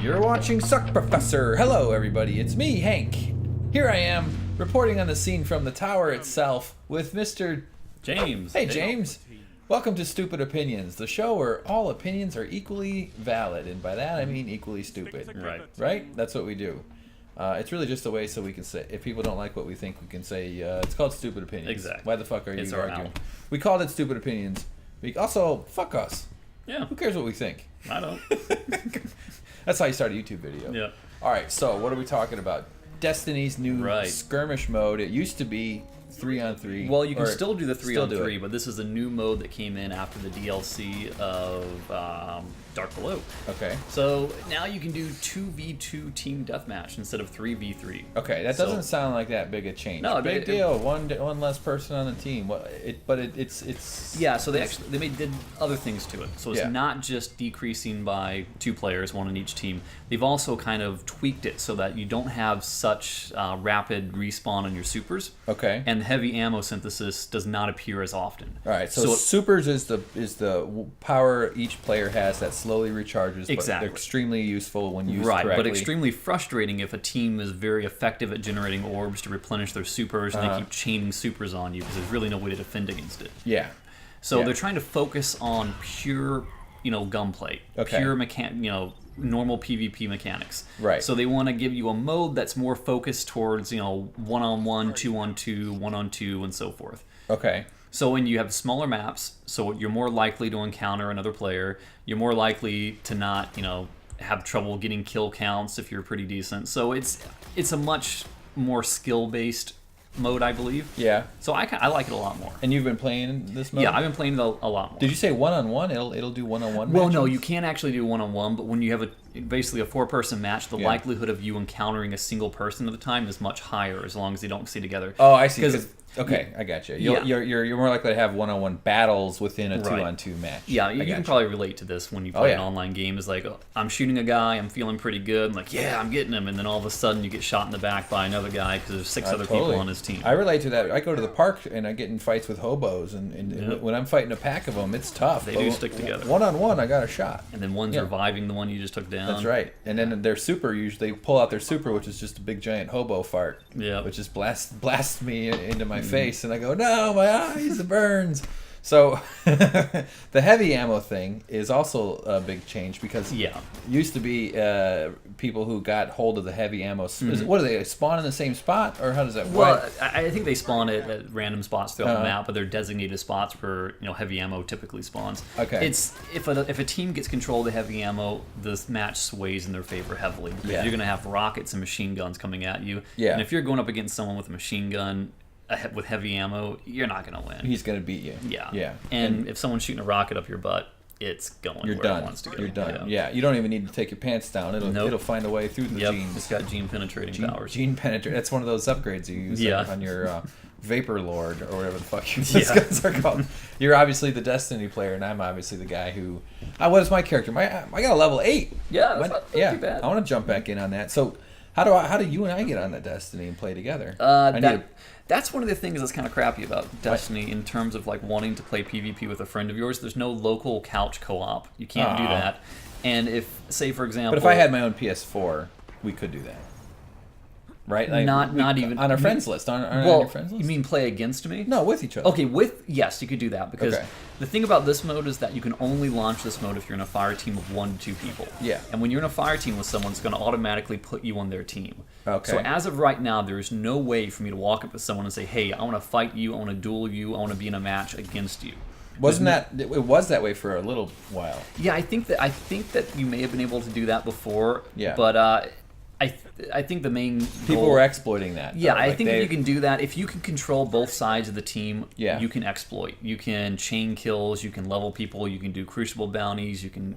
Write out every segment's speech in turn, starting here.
You're watching SuckProfessor. Hello, everybody. It's me, Hank. Here I am, reporting on the scene from the tower itself with Mr. James. Hey, James. Welcome to Stupid Opinions, the show where all opinions are equally valid, and by that I mean equally stupid. Right. Right? That's what we do. It's really just a way so we can say, if people don't like what we think, we can say, it's called Stupid Opinions. Exactly. Why the fuck are you It's our arguing? out. We called it Stupid Opinions. Also, fuck us. Yeah. Who cares what we think? I don't. That's how you start a YouTube video. Yeah. All right, so what are we talking about? Destiny's new skirmish mode. It used to be 3-on-3. Well, you can still do the 3-on-3, it. but this is a new mode that came in after the DLC of Dark Below. Okay. So now you can do 2v2 team deathmatch instead of 3v3. Okay, that doesn't sound like that big a change. No, big deal. One less person on the team. It's yeah. So they did other things to it. So it's Yeah. not just decreasing by 2 players, 1 on each team. They've also kind of tweaked it so that you don't have such rapid respawn on your supers. Okay. And heavy ammo synthesis does not appear as often. All right. So supers is the power each player has that slowly recharges. Exactly. But they're extremely useful when used right, correctly. but extremely frustrating if a team is very effective at generating orbs to replenish their supers, and they keep chaining supers on you because there's really no way to defend against it. Yeah. So Yeah. they're trying to focus on pure, gunplay, Okay. pure normal PvP mechanics. Right. So they want to give you a mode that's more focused towards, 1-on-1, 2-on-2, 1-on-2, and so forth. Okay. So when you have smaller maps, so you're more likely to encounter another player. You're more likely to not, have trouble getting kill counts if you're pretty decent. So it's a much more skill-based mode, I believe. Yeah. So I like it a lot more. And you've been playing this mode? Yeah, I've been playing it a lot more. Did you say 1-on-1? It'll do 1-on-1 Well, matches? no, you can't actually do 1-on-1, but when you have basically a 4-person match, the likelihood of you encountering a single person at a time is much higher as long as they don't stay together. Oh, I see. Okay, I got you. Yeah. You're more likely to have 1-on-1 battles within a 2-on-2 match. Yeah, you can probably relate to this when you play an online game. It's like, I'm shooting a guy, I'm feeling pretty good, I'm like, yeah, I'm getting him, and then all of a sudden you get shot in the back by another guy because there's 6 other people on his team. I relate to that. I go to the park and I get in fights with hobos, and when I'm fighting a pack of them, it's tough. They do stick together. 1-on-1, I got a shot. And then one's reviving the one you just took down. That's right. And then their super, usually they pull out their super, which is just a big giant hobo fart. Yeah. Which just blasts me into my face, and I go, no, my eyes, it burns. So the heavy ammo thing is also a big change because it used to be people who got hold of the heavy ammo. What do they spawn in the same spot, or how does that work? Well, I think they spawn it at random spots throughout the map, but they're designated spots where heavy ammo typically spawns. Okay. It's if a team gets control of the heavy ammo, this match sways in their favor heavily because you're going to have rockets and machine guns coming at you. Yeah. And if you're going up against someone with a machine gun with heavy ammo, you're not going to win. He's going to beat you. Yeah. Yeah. And if someone's shooting a rocket up your butt, it's going where it wants to go. You're done. Yeah. You don't even need to take your pants down. It'll find a way through the jeans. It's got gene penetrating powers. Gene penetrating. That's one of those upgrades you use on your Vapor Lord or whatever the fuck those guns are called. You're obviously the Destiny player, and I'm obviously the guy who. What is my character? I got a level 8. Yeah. That's not too bad. I want to jump back in on that. So how do you and I get on the Destiny and play together? That's one of the things that's kind of crappy about Destiny in terms of like wanting to play PvP with a friend of yours. There's no local couch co-op. You can't do that. And if, say for example... But if I had my own PS4, we could do that. Right? Like, not even... On our friends list. On your friends list? You mean play against me? No, with each other. Okay, yes, you could do that because the thing about this mode is that you can only launch this mode if you're in a fire team of 1 to 2 people. Yeah. And when you're in a fire team with someone, it's going to automatically put you on their team. Okay. So as of right now, there's no way for me to walk up to someone and say, hey, I want to fight you, I want to duel you, I want to be in a match against you. It was that way for a little while. Yeah, I think that you may have been able to do that before. Yeah. But I think the main people were exploiting that. Yeah, I think if you can do that, if you can control both sides of the team, you can exploit. You can chain kills, you can level people, you can do crucible bounties, you can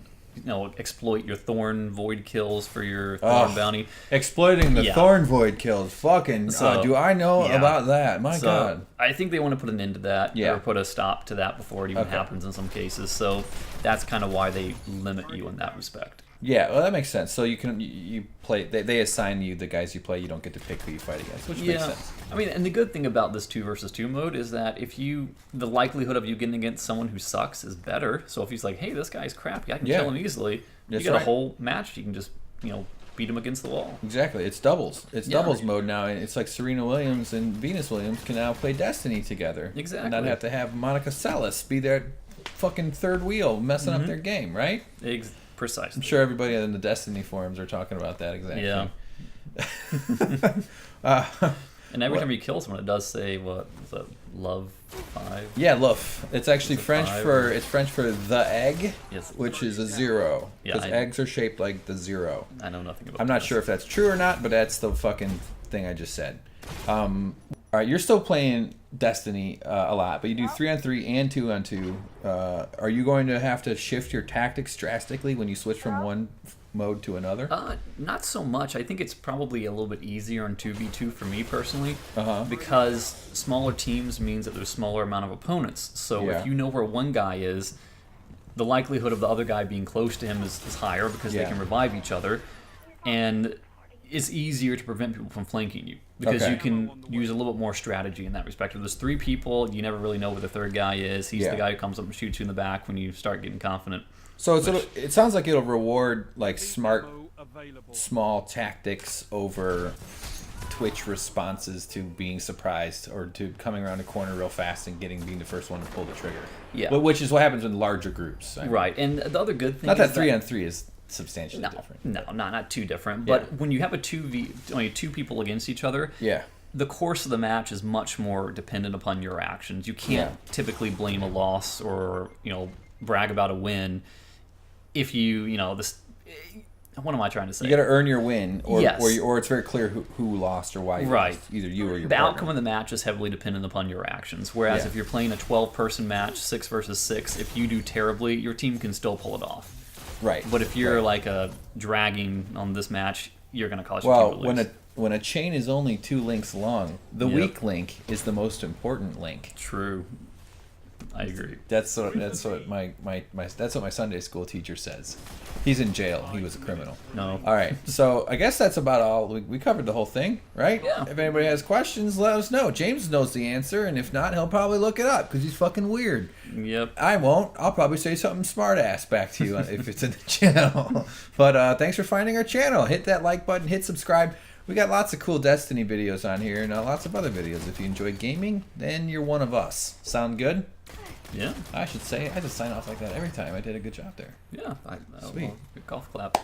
exploit your Thorn Void kills for your Thorn bounty. Exploiting the Thorn Void kills. Fucking, do I know about that? My God. I think they want to put an end to that, or put a stop to that before it even happens in some cases. So that's kind of why they limit you in that respect. Yeah, well, that makes sense. So you play. They assign you the guys you play. You don't get to pick who you fight against, which makes sense. I mean, and the good thing about this 2 versus 2 mode is that the likelihood of you getting against someone who sucks is better. So if he's like, hey, this guy's crappy, I can kill him easily. You get a whole match. You can just beat them against the wall. Exactly. It's doubles. It's doubles mode now, and it's like Serena Williams and Venus Williams can now play Destiny together. Exactly. And not have to have Monica Seles be their fucking third wheel messing up their game, right? Precisely. I'm sure everybody in the Destiny forums are talking about that exactly. Yeah. And every time you kill someone, it does say what is that? Love 5. Yeah, love. It's actually French for the egg, yes, which is a 0. Yeah, because eggs are shaped like the 0. I know nothing about. I'm not sure if that's true or not, but that's the fucking thing I just said. All right, you're still playing Destiny a lot, but you do 3-on-3 and 2-on-2. Are you going to have to shift your tactics drastically when you switch from one mode to another? Not so much. I think it's probably a little bit easier in 2v2 for me personally, because smaller teams means that there's smaller amount of opponents. So if you know where one guy is, the likelihood of the other guy being close to him is higher because they can revive each other, and it's easier to prevent people from flanking you because you can use a little bit more strategy in that respect. If there's 3 people, you never really know where the third guy is. He's the guy who comes up and shoots you in the back when you start getting confident. So it sounds like it'll reward like smart, small tactics over Twitch responses to being surprised or to coming around a corner real fast and being the first one to pull the trigger. Yeah, which is what happens in larger groups. Right, and the other good thing not that 3-on-3 is substantially different. No, not too different. But when you have only 2 people against each other, the course of the match is much more dependent upon your actions. You can't typically blame a loss or brag about a win if what am I trying to say? You got to earn your win, or it's very clear who lost or why you lost. Either you or your partner. Outcome of the match is heavily dependent upon your actions. Whereas if you're playing a 12-person match, 6 versus 6, if you do terribly, your team can still pull it off. Right. But if you're like dragging on this match, you're going to cause your team to lose. When a chain is only 2 links long, the weak link is the most important link. True. I agree. That's what my Sunday school teacher says. He's in jail. He was a criminal. No. All right. So I guess that's about all. We covered the whole thing, right? Yeah. If anybody has questions, let us know. James knows the answer, and if not, he'll probably look it up because he's fucking weird. Yep. I won't. I'll probably say something smart ass back to you if it's in the channel. But thanks for finding our channel. Hit that like button. Hit subscribe. We got lots of cool Destiny videos on here and lots of other videos. If you enjoy gaming, then you're one of us. Sound good? Yeah. I should say, I just sign off like that every time. I did a good job there. Yeah. Sweet. Good golf clap.